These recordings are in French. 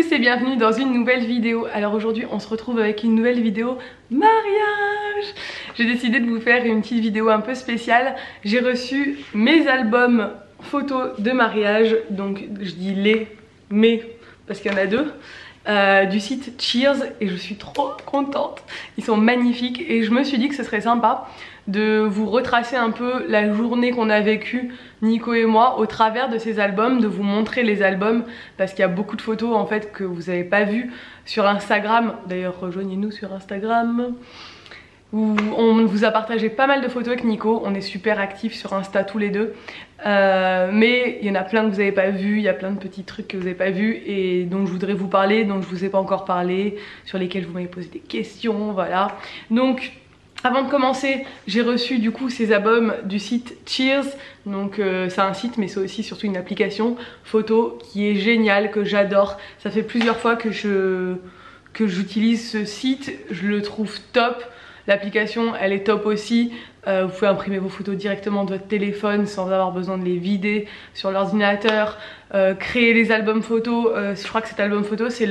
tous et bienvenue dans une nouvelle vidéo. Alors aujourd'hui on se retrouve avec une nouvelle vidéo mariage. J'ai décidé de vous faire une petite vidéo un peu spéciale. J'ai reçu mes albums photos de mariage, donc je dis mes parce qu'il y en a deux, du site Cheers et je suis trop contente. Ils sont magnifiques et je me suis dit que ce serait sympa de vous retracer un peu la journée qu'on a vécue, Nico et moi, au travers de ces albums, de vous montrer les albums parce qu'il y a beaucoup de photos en fait que vous n'avez pas vues sur Instagram. D'ailleurs rejoignez-nous sur Instagram où on vous a partagé pas mal de photos avec Nico. On est super actifs sur Insta tous les deux, mais il y en a plein que vous n'avez pas vu, il y a plein de petits trucs que vous n'avez pas vu et dont je voudrais vous parler, dont je vous ai pas encore parlé, sur lesquels vous m'avez posé des questions, voilà. Donc avant de commencer, j'ai reçu du coup ces albums du site Cheers. Donc c'est un site mais c'est aussi surtout une application photo qui est géniale, que j'adore. Ça fait plusieurs fois que j'utilise ce site, je le trouve top. L'application elle est top aussi. Vous pouvez imprimer vos photos directement de votre téléphone sans avoir besoin de les vider sur l'ordinateur. Créer les albums photos, je crois que cet album photo c'est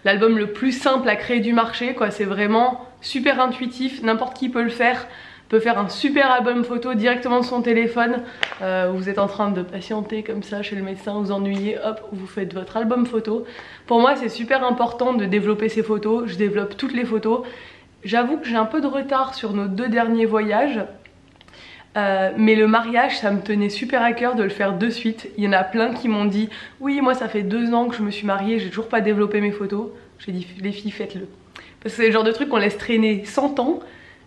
l'album le plus simple à créer du marché quoi. C'est vraiment super intuitif, n'importe qui peut le faire. Peut faire un super album photo directement de son téléphone. Vous êtes en train de patienter comme ça chez le médecin, vous ennuyez, hop, vous faites votre album photo. Pour moi c'est super important de développer ces photos, je développe toutes les photos. J'avoue que j'ai un peu de retard sur nos deux derniers voyages, mais le mariage ça me tenait super à cœur de le faire de suite. Il y en a plein qui m'ont dit oui moi ça fait 2 ans que je me suis mariée, j'ai toujours pas développé mes photos. J'ai dit les filles faites-le, parce que c'est le genre de truc qu'on laisse traîner 100 ans.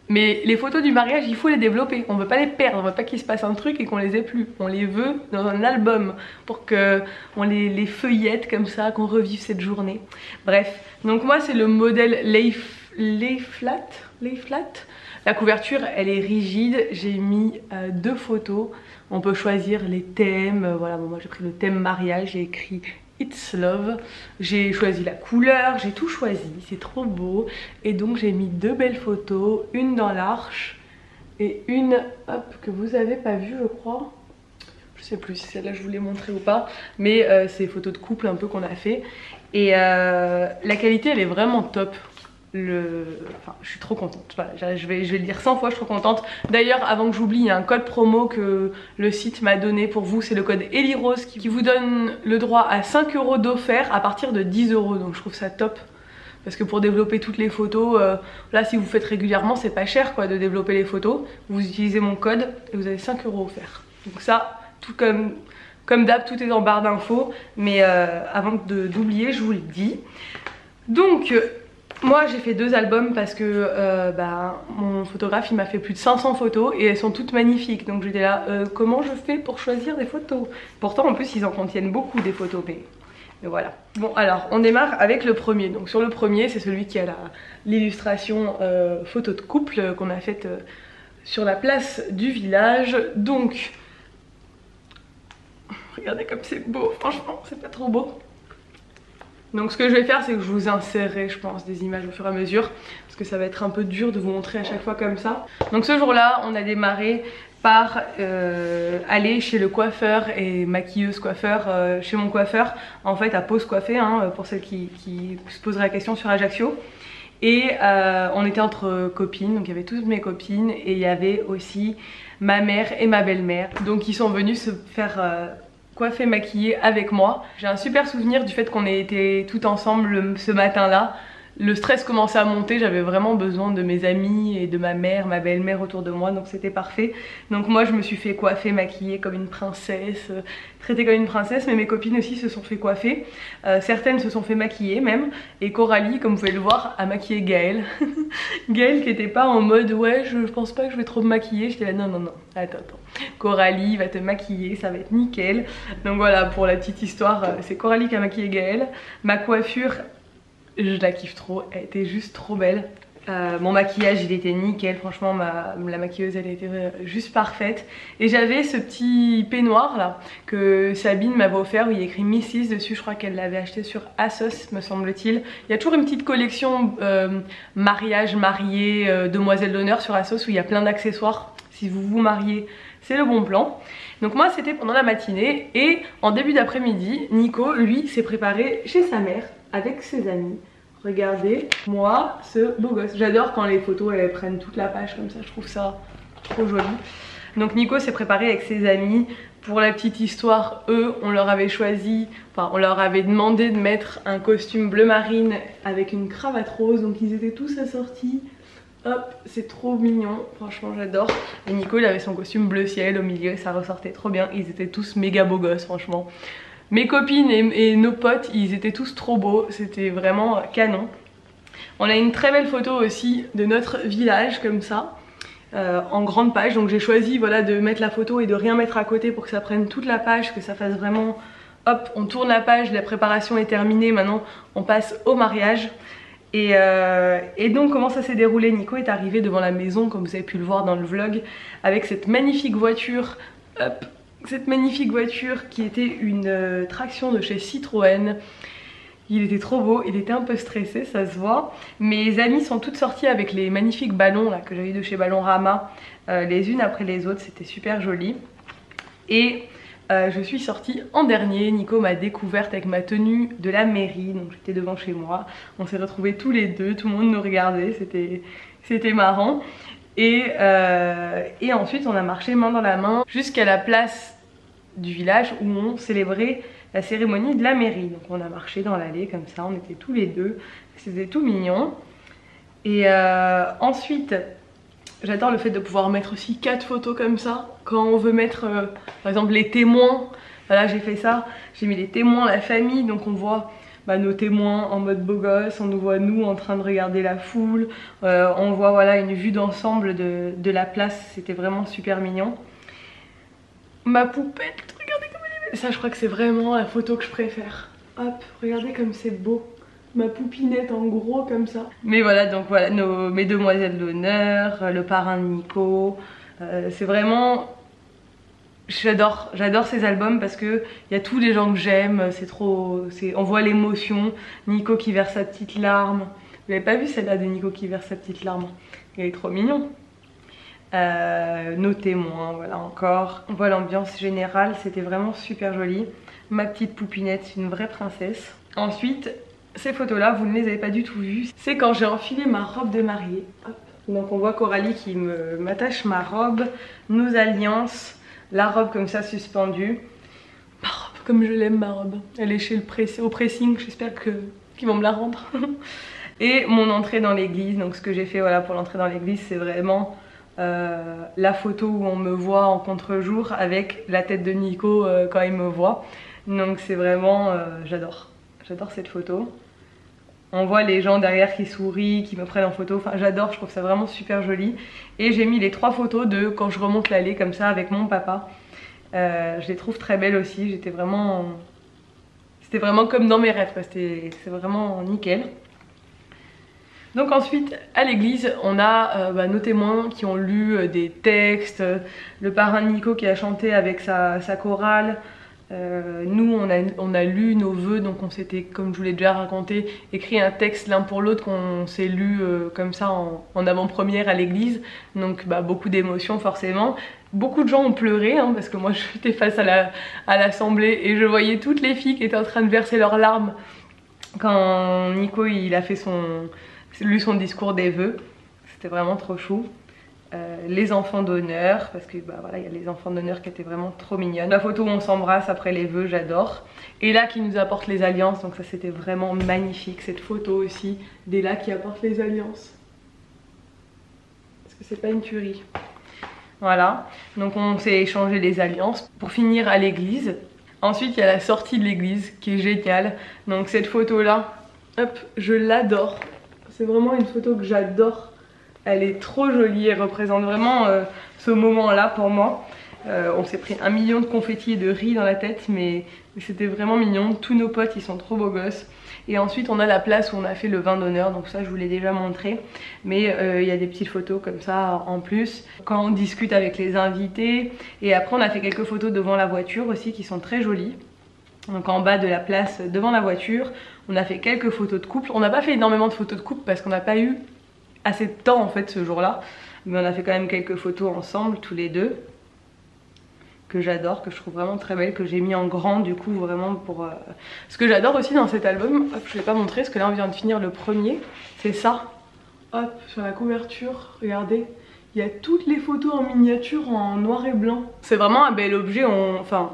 Mais les photos du mariage il faut les développer, on veut pas les perdre, on veut pas qu'il se passe un truc et qu'on les ait plus. On les veut dans un album pour qu'on les feuillette comme ça, qu'on revive cette journée. Bref, donc moi c'est le modèle Lay Flat. La couverture elle est rigide, j'ai mis 2 photos. On peut choisir les thèmes, voilà, bon, moi j'ai pris le thème mariage, j'ai écrit It's Love. J'ai choisi la couleur, j'ai tout choisi, c'est trop beau. Et donc j'ai mis 2 belles photos, une dans l'arche et une hop, que vous avez pas vue je crois. Je sais plus si celle-là je vous l'ai montrée ou pas, mais c'est des photos de couple un peu qu'on a fait. Et la qualité elle est vraiment top. Enfin, je suis trop contente, voilà, je vais le dire 100 fois, je suis trop contente. D'ailleurs avant que j'oublie, il y a un code promo que le site m'a donné pour vous, c'est le code ELIROSE qui vous donne le droit à 5 € d'offert à partir de 10 €. Donc je trouve ça top, parce que pour développer toutes les photos, là si vous faites régulièrement c'est pas cher quoi de développer les photos. Vous utilisez mon code et vous avez 5 € offerts. Donc ça, tout comme d'hab, tout est dans barre d'infos, mais avant d'oublier je vous le dis. Donc moi j'ai fait 2 albums parce que mon photographe il m'a fait plus de 500 photos et elles sont toutes magnifiques. Donc j'étais là, comment je fais pour choisir des photos? Pourtant en plus ils en contiennent beaucoup des photos, mais voilà. Bon alors on démarre avec le premier. Donc sur le premier c'est celui qui a l'illustration photo de couple qu'on a faite sur la place du village. Donc regardez comme c'est beau, franchement c'est pas trop beau. Donc ce que je vais faire c'est que je vous insérerai je pense des images au fur et à mesure, parce que ça va être un peu dur de vous montrer à chaque fois comme ça. Donc ce jour là on a démarré par aller chez le coiffeur et maquilleuse coiffeur, chez mon coiffeur en fait à Pause Coiffée hein, pour celles qui se poseraient la question sur Ajaccio. Et on était entre copines, donc il y avait toutes mes copines et il y avait aussi ma mère et ma belle-mère. Donc ils sont venus se faire coiffé, maquillé avec moi. J'ai un super souvenir du fait qu'on ait été tout ensemble ce matin-là. Le stress commençait à monter, j'avais vraiment besoin de mes amis et de ma mère, ma belle-mère autour de moi, donc c'était parfait. Donc moi je me suis fait coiffer, maquiller comme une princesse, traiter comme une princesse, mais mes copines aussi se sont fait coiffer. Certaines se sont fait maquiller même, et Coralie, comme vous pouvez le voir, a maquillé Gaëlle. Gaëlle qui était pas en mode ouais je pense pas que je vais trop me maquiller, j'étais là non, attends. Coralie va te maquiller, ça va être nickel. Donc voilà, pour la petite histoire, c'est Coralie qui a maquillé Gaëlle. Ma coiffure, je la kiffe trop, elle était juste trop belle. Mon maquillage il était nickel, franchement la maquilleuse elle était juste parfaite. Et j'avais ce petit peignoir là que Sabine m'avait offert où il y a écrit Mrs dessus, je crois qu'elle l'avait acheté sur ASOS me semble-t-il. Il y a toujours une petite collection mariage, mariée, demoiselle d'honneur sur ASOS où il y a plein d'accessoires. Si vous vous mariez c'est le bon plan. Donc moi c'était pendant la matinée et en début d'après-midi, Nico lui s'est préparé chez sa mère avec ses amis. Regardez moi ce beau gosse. J'adore quand les photos elles prennent toute la page comme ça, je trouve ça trop joli. Donc Nico s'est préparé avec ses amis. Pour la petite histoire, eux on leur avait choisi, enfin on leur avait demandé de mettre un costume bleu marine avec une cravate rose. Donc ils étaient tous assortis. Hop, c'est trop mignon, franchement j'adore. Et Nico il avait son costume bleu ciel au milieu, ça ressortait trop bien. Ils étaient tous méga beaux gosses franchement. Mes copines et nos potes, ils étaient tous trop beaux, c'était vraiment canon. On a une très belle photo aussi de notre village comme ça, en grande page. Donc j'ai choisi voilà, de mettre la photo et de rien mettre à côté pour que ça prenne toute la page, que ça fasse vraiment... Hop, on tourne la page, la préparation est terminée, maintenant on passe au mariage. Et donc comment ça s'est déroulé? Nico est arrivé devant la maison, comme vous avez pu le voir dans le vlog, avec cette magnifique voiture. Hop, cette magnifique voiture qui était une traction de chez Citroën. Il était trop beau, il était un peu stressé, ça se voit. Mes amies sont toutes sorties avec les magnifiques ballons là, que j'avais de chez Ballonrama, les unes après les autres, c'était super joli. Et je suis sortie en dernier. Nico m'a découverte avec ma tenue de la mairie, donc j'étais devant chez moi. On s'est retrouvés tous les deux, tout le monde nous regardait, c'était marrant. Et ensuite on a marché main dans la main jusqu'à la place du village où on célébrait la cérémonie de la mairie. Donc on a marché dans l'allée comme ça, on était tous les deux, c'était tout mignon. Et ensuite, j'adore le fait de pouvoir mettre aussi 4 photos comme ça. Quand on veut mettre par exemple les témoins, voilà j'ai fait ça, j'ai mis les témoins, la famille, donc on voit nos témoins en mode beau gosse, on nous voit nous en train de regarder la foule, on voit voilà une vue d'ensemble de la place, c'était vraiment super mignon. Ma poupette, regardez comme elle est belle. Ça je crois que c'est vraiment la photo que je préfère. Hop, regardez comme c'est beau. Ma poupinette en gros comme ça. Mais voilà, donc voilà mes demoiselles d'honneur, le parrain de Nico. C'est vraiment... J'adore ces albums parce que il y a tous les gens que j'aime, c'est trop... On voit l'émotion, Nico qui verse sa petite larme. Vous l'avez pas vu celle-là de Nico qui verse sa petite larme? Il est trop mignon. Nos témoins, voilà encore. On voit l'ambiance générale, c'était vraiment super joli. Ma petite poupinette, c'est une vraie princesse. Ensuite, ces photos-là, vous ne les avez pas du tout vues. C'est quand j'ai enfilé ma robe de mariée. Hop. Donc on voit Coralie qui m'attache ma robe, nos alliances. La robe comme ça suspendue. Ma robe comme je l'aime ma robe. Elle est chez au pressing, j'espère qu'ils vont me la rendre. Et mon entrée dans l'église. Donc ce que j'ai fait voilà, pour l'entrée dans l'église, c'est vraiment la photo où on me voit en contre-jour avec la tête de Nico quand il me voit. Donc c'est vraiment... j'adore cette photo. On voit les gens derrière qui sourient, qui me prennent en photo. Enfin j'adore, je trouve ça vraiment super joli. Et j'ai mis les 3 photos de quand je remonte l'allée comme ça avec mon papa. Je les trouve très belles aussi. C'était vraiment comme dans mes rêves. C'est vraiment nickel. Donc ensuite à l'église on a nos témoins qui ont lu des textes. Le parrain de Nico qui a chanté avec sa chorale. Nous on a lu nos vœux, donc on s'était, comme je vous l'ai déjà raconté, écrit un texte l'un pour l'autre qu'on s'est lu comme ça en avant-première à l'église. Donc beaucoup d'émotions forcément. Beaucoup de gens ont pleuré hein, parce que moi j'étais face à l'assemblée et je voyais toutes les filles qui étaient en train de verser leurs larmes quand Nico il a fait lu son discours des vœux. C'était vraiment trop chou. Les enfants d'honneur, parce que voilà, il y a les enfants d'honneur qui étaient vraiment trop mignonnes. La photo où on s'embrasse après les vœux, j'adore. Et là qui nous apporte les alliances, donc ça c'était vraiment magnifique. Cette photo aussi, d'Ella qui apporte les alliances. Parce que c'est pas une tuerie. Voilà, donc on s'est échangé les alliances pour finir à l'église. Ensuite il y a la sortie de l'église qui est géniale. Donc cette photo là, hop, je l'adore. C'est vraiment une photo que j'adore. Elle est trop jolie, elle représente vraiment ce moment là pour moi. On s'est pris 1 million de confettis et de riz dans la tête, mais c'était vraiment mignon. Tous nos potes ils sont trop beaux gosses. Et ensuite on a la place où on a fait le vin d'honneur, donc ça je vous l'ai déjà montré. Mais il y a des petites photos comme ça en plus, quand on discute avec les invités. Et après on a fait quelques photos devant la voiture aussi qui sont très jolies. Donc en bas de la place devant la voiture, on a fait quelques photos de couple. On n'a pas fait énormément de photos de couple parce qu'on n'a pas eu assez de temps en fait ce jour-là. Mais on a fait quand même quelques photos ensemble tous les deux. que j'adore, que je trouve vraiment très belle, que j'ai mis en grand du coup vraiment pour... Ce que j'adore aussi dans cet album, hop, je ne l'ai pas montré parce que là on vient de finir le premier, c'est ça. Hop, sur la couverture, regardez, il y a toutes les photos en miniature en noir et blanc. C'est vraiment un bel objet, enfin...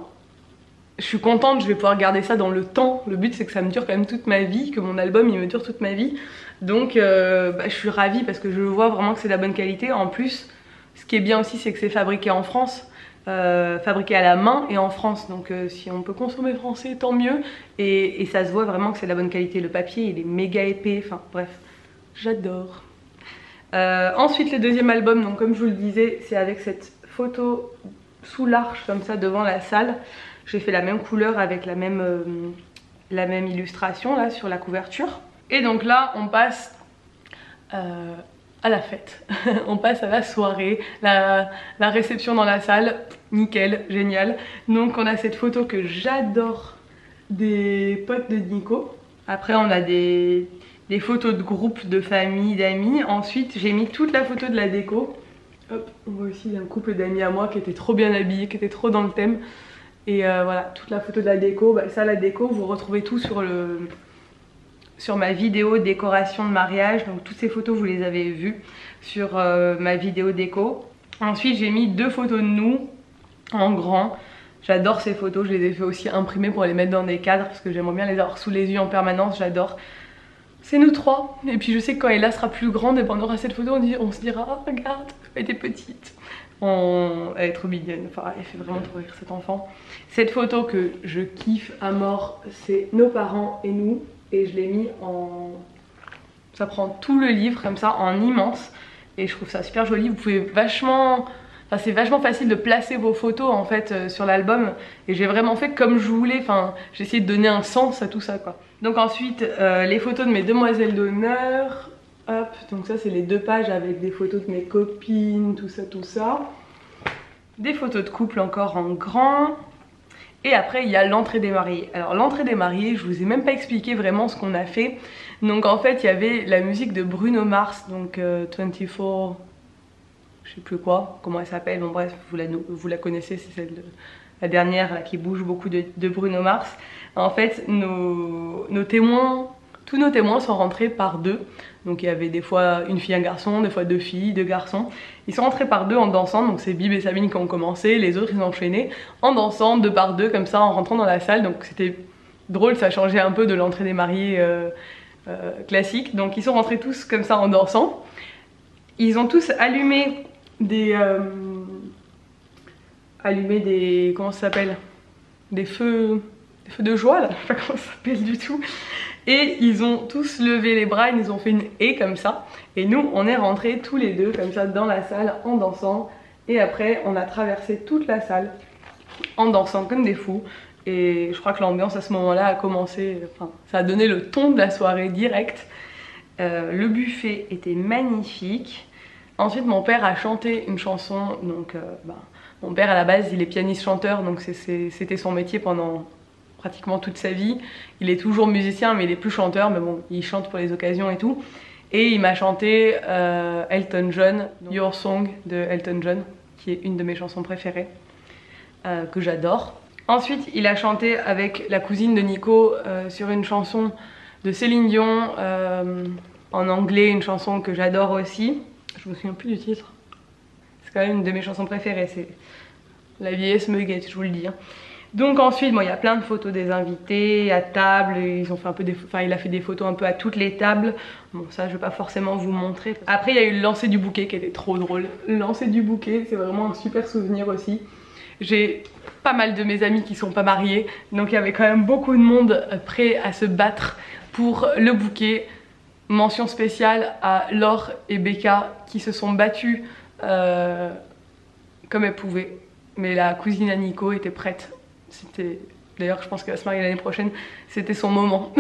Je suis contente, je vais pouvoir garder ça dans le temps. Le but c'est que ça me dure quand même toute ma vie, que mon album il me dure toute ma vie. Donc je suis ravie parce que je vois vraiment que c'est de la bonne qualité. En plus, ce qui est bien aussi c'est que c'est fabriqué en France, fabriqué à la main et en France. Donc si on peut consommer français, tant mieux. Et ça se voit vraiment que c'est de la bonne qualité. Le papier il est méga épais, enfin bref, j'adore. Ensuite le deuxième album, donc comme je vous le disais, c'est avec cette photo sous l'arche comme ça devant la salle. J'ai fait la même couleur avec la même illustration là sur la couverture. Et donc là on passe à la fête. On passe à la soirée, la réception dans la salle, nickel, génial. Donc on a cette photo que j'adore des potes de Nico. Après on a des photos de groupe, de famille, d'amis. Ensuite j'ai mis toute la photo de la déco. Hop, on voit aussi un couple d'amis à moi qui était trop bien habillés, qui était trop dans le thème. Et voilà, toute la photo de la déco, bah, ça la déco, vous retrouvez tout sur ma vidéo décoration de mariage. Donc toutes ces photos vous les avez vues sur ma vidéo déco. Ensuite j'ai mis 2 photos de nous en grand. J'adore ces photos, je les ai fait aussi imprimer pour les mettre dans des cadres parce que j'aimerais bien les avoir sous les yeux en permanence, j'adore. C'est nous 3, et puis je sais que quand Ella sera plus grande, et ben on aura cette photo, on se dira oh, regarde, elle était petite. Elle est trop mignonne, enfin elle fait vraiment trop rire cette enfant. Cette photo que je kiffe à mort, c'est nos parents et nous, et je l'ai mis en... Ça prend tout le livre comme ça en immense, et je trouve ça super joli. Vous pouvez vachement... Enfin, c'est vachement facile de placer vos photos en fait sur l'album, et j'ai vraiment fait comme je voulais, enfin j'ai essayé de donner un sens à tout ça quoi. Donc ensuite les photos de mes demoiselles d'honneur. Hop, donc ça c'est les 2 pages avec des photos de mes copines, tout ça, tout ça. Des photos de couple encore en grand. Et après il y a l'entrée des mariés. Alors l'entrée des mariés, je vous ai même pas expliqué vraiment ce qu'on a fait. Donc en fait il y avait la musique de Bruno Mars, donc 24... Je sais plus quoi, comment elle s'appelle, bon bref, vous la connaissez, c'est celle de la dernière là, qui bouge beaucoup de Bruno Mars. En fait, nos témoins, tous nos témoins sont rentrés par 2. Donc il y avait des fois une fille, un garçon, des fois 2 filles, 2 garçons. Ils sont rentrés par 2 en dansant, donc c'est Bib et Sabine qui ont commencé, les autres ils ont enchaîné en dansant 2 par 2 comme ça en rentrant dans la salle. Donc c'était drôle, ça changeait un peu de l'entrée des mariés classique. Donc ils sont rentrés tous comme ça en dansant. Ils ont tous allumé des comment ça s'appelle, des feux de joie là, je sais pas comment ça s'appelle du tout, et ils ont tous levé les bras, ils nous ont fait une haie comme ça, et nous on est rentrés tous les 2 comme ça dans la salle en dansant, et après on a traversé toute la salle en dansant comme des fous, et je crois que l'ambiance à ce moment là a commencé, enfin ça a donné le ton de la soirée direct. Le buffet était magnifique. Ensuite mon père a chanté une chanson, donc mon père à la base il est pianiste chanteur, donc c'était son métier pendant pratiquement toute sa vie. Il est toujours musicien mais il est plus chanteur, mais bon il chante pour les occasions et tout. Et il m'a chanté Elton John, Your Song de Elton John, qui est une de mes chansons préférées, que j'adore. Ensuite il a chanté avec la cousine de Nico sur une chanson de Céline Dion en anglais, une chanson que j'adore aussi. Je me souviens plus du titre. C'est quand même une de mes chansons préférées, c'est La vieillesse me guette, je vous le dis. Donc ensuite, bon, il y a plein de photos des invités à table, ils ont fait un peu il a fait des photos un peu à toutes les tables. Bon, ça je vais pas forcément vous montrer. Après il y a eu le lancer du bouquet qui était trop drôle. Le lancer du bouquet, c'est vraiment un super souvenir aussi. J'ai pas mal de mes amis qui sont pas mariés, donc il y avait quand même beaucoup de monde prêt à se battre pour le bouquet. Mention spéciale à Laure et Becca qui se sont battues comme elles pouvaient. Mais la cousine à Nico était prête. D'ailleurs je pense qu'elle va se marier l'année prochaine. C'était son moment.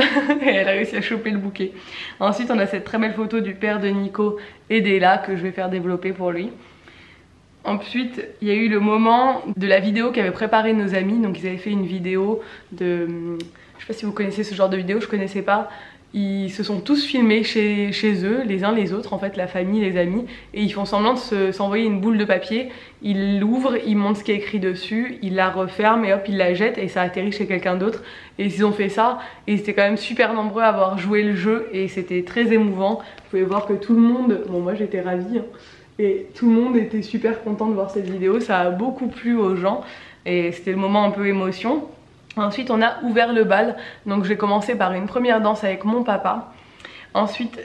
Et elle a réussi à choper le bouquet. Ensuite on a cette très belle photo du père de Nico et d'Ella que je vais faire développer pour lui. Ensuite il y a eu le moment de la vidéo qu'avaient préparé nos amis. Donc ils avaient fait une vidéo de... Je sais pas si vous connaissez ce genre de vidéo, je connaissais pas. ils se sont tous filmés chez eux, les uns les autres, en fait, la famille, les amis, et ils font semblant de s'envoyer une boule de papier, ils l'ouvrent, ils montrent ce qui est écrit dessus, ils la referment et hop, ils la jettent et ça atterrit chez quelqu'un d'autre. Et ils ont fait ça, et ils étaient quand même super nombreux à avoir joué le jeu, et c'était très émouvant. Vous pouvez voir que tout le monde, bon moi j'étais ravie, hein, et tout le monde était super content de voir cette vidéo, ça a beaucoup plu aux gens, et c'était le moment un peu émotion. Ensuite on a ouvert le bal, donc j'ai commencé par une première danse avec mon papa. Ensuite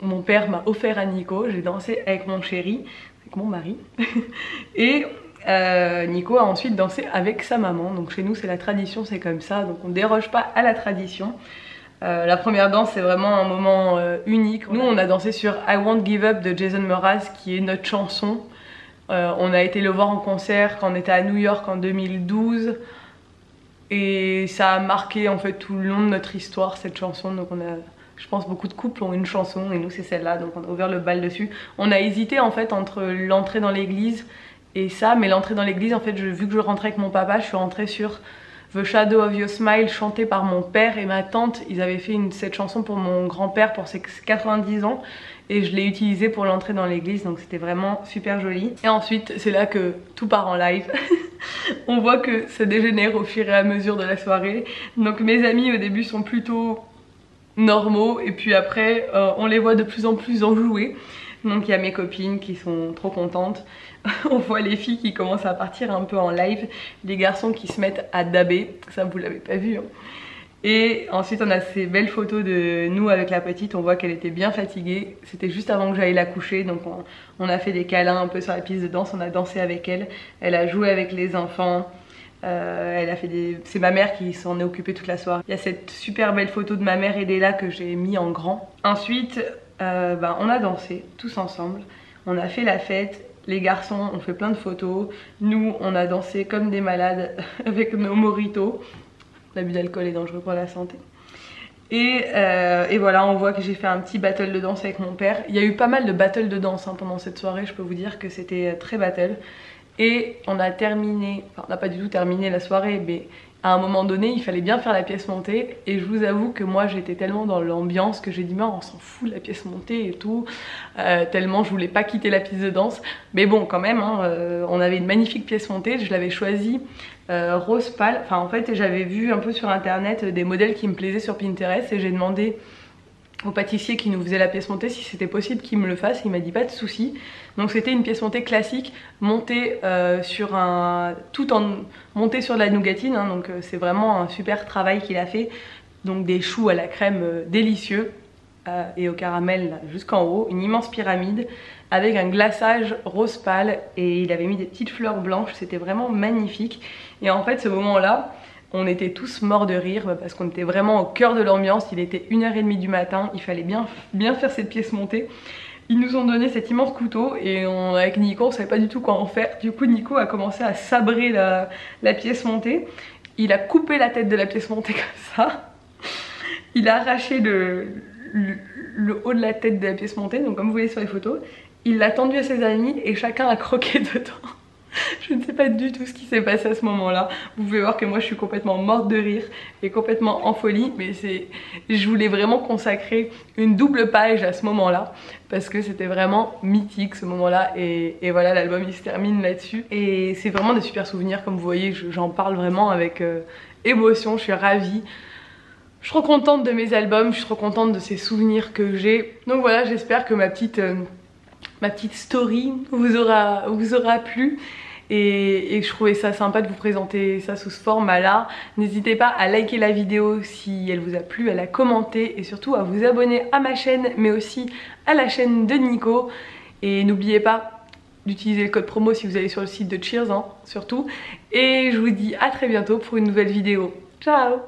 mon père m'a offert à Nico, j'ai dansé avec mon chéri, avec mon mari. Et Nico a ensuite dansé avec sa maman, donc chez nous c'est la tradition, c'est comme ça, donc on ne déroge pas à la tradition. La première danse c'est vraiment un moment unique. Nous on a dansé sur I Won't Give Up de Jason Mraz qui est notre chanson. On a été le voir en concert quand on était à New York en 2012. Et ça a marqué en fait tout le long de notre histoire cette chanson, donc on a, je pense beaucoup de couples ont une chanson et nous c'est celle-là, donc on a ouvert le bal dessus. On a hésité en fait entre l'entrée dans l'église et ça, mais l'entrée dans l'église en fait vu que je rentrais avec mon papa, je suis rentrée sur The Shadow of Your Smile chanté par mon père et ma tante. Ils avaient fait cette chanson pour mon grand-père pour ses 90 ans et je l'ai utilisée pour l'entrée dans l'église, donc c'était vraiment super joli. Et ensuite c'est là que tout part en live. On voit que ça dégénère au fur et à mesure de la soirée. Donc mes amis au début sont plutôt normaux et puis après on les voit de plus en plus enjoués. Donc il y a mes copines qui sont trop contentes. On voit les filles qui commencent à partir un peu en live, les garçons qui se mettent à dabber, ça vous l'avez pas vu hein. Et ensuite on a ces belles photos de nous avec la petite, on voit qu'elle était bien fatiguée. C'était juste avant que j'aille la coucher, donc on a fait des câlins un peu sur la piste de danse, on a dansé avec elle. Elle a joué avec les enfants, elle a fait c'est ma mère qui s'en est occupée toute la soirée. Il y a cette super belle photo de ma mère et d'Ella que j'ai mis en grand. Ensuite on a dansé tous ensemble, on a fait la fête. Les garçons ont fait plein de photos, nous on a dansé comme des malades avec nos mojitos. L'abus d'alcool est dangereux pour la santé. Et voilà, on voit que j'ai fait un petit battle de danse avec mon père. Il y a eu pas mal de battles de danse hein, pendant cette soirée, je peux vous dire que c'était très battle. Et on a terminé, enfin on n'a pas du tout terminé la soirée, mais à un moment donné il fallait bien faire la pièce montée. Et je vous avoue que moi j'étais tellement dans l'ambiance que j'ai dit mais on s'en fout de la pièce montée et tout, tellement je voulais pas quitter la piste de danse. Mais bon quand même hein, on avait une magnifique pièce montée, je l'avais choisie rose pâle. Enfin en fait j'avais vu un peu sur internet des modèles qui me plaisaient sur Pinterest et j'ai demandé au pâtissier qui nous faisait la pièce montée si c'était possible qu'il me le fasse. Il m'a dit pas de souci. Donc c'était une pièce montée classique, montée sur montée sur de la nougatine hein, donc c'est vraiment un super travail qu'il a fait. Donc des choux à la crème délicieux et au caramel jusqu'en haut, une immense pyramide avec un glaçage rose pâle et il avait mis des petites fleurs blanches, c'était vraiment magnifique. Et en fait ce moment là on était tous morts de rire parce qu'on était vraiment au cœur de l'ambiance. Il était 1h30 du matin, il fallait bien faire cette pièce montée. Ils nous ont donné cet immense couteau et avec Nico on savait pas du tout quoi en faire. Du coup Nico a commencé à sabrer la pièce montée. Il a coupé la tête de la pièce montée comme ça. Il a arraché le haut de la tête de la pièce montée, donc comme vous voyez sur les photos. Il l'a tendu à ses amis et chacun a croqué dedans. Je ne sais pas du tout ce qui s'est passé à ce moment-là. Vous pouvez voir que moi je suis complètement morte de rire et complètement en folie. Mais je voulais vraiment consacrer une double page à ce moment-là parce que c'était vraiment mythique ce moment-là. Et voilà, l'album il se termine là-dessus. Et c'est vraiment des super souvenirs, comme vous voyez, j'en parle vraiment avec émotion, je suis ravie. Je suis trop contente de mes albums, je suis trop contente de ces souvenirs que j'ai. Donc voilà, j'espère que ma petite story vous aura plu. Et je trouvais ça sympa de vous présenter ça sous ce format-là. N'hésitez pas à liker la vidéo si elle vous a plu, à la commenter et surtout à vous abonner à ma chaîne, mais aussi à la chaîne de Nico. Et n'oubliez pas d'utiliser le code promo si vous allez sur le site de Cheers, hein, surtout. Et je vous dis à très bientôt pour une nouvelle vidéo. Ciao!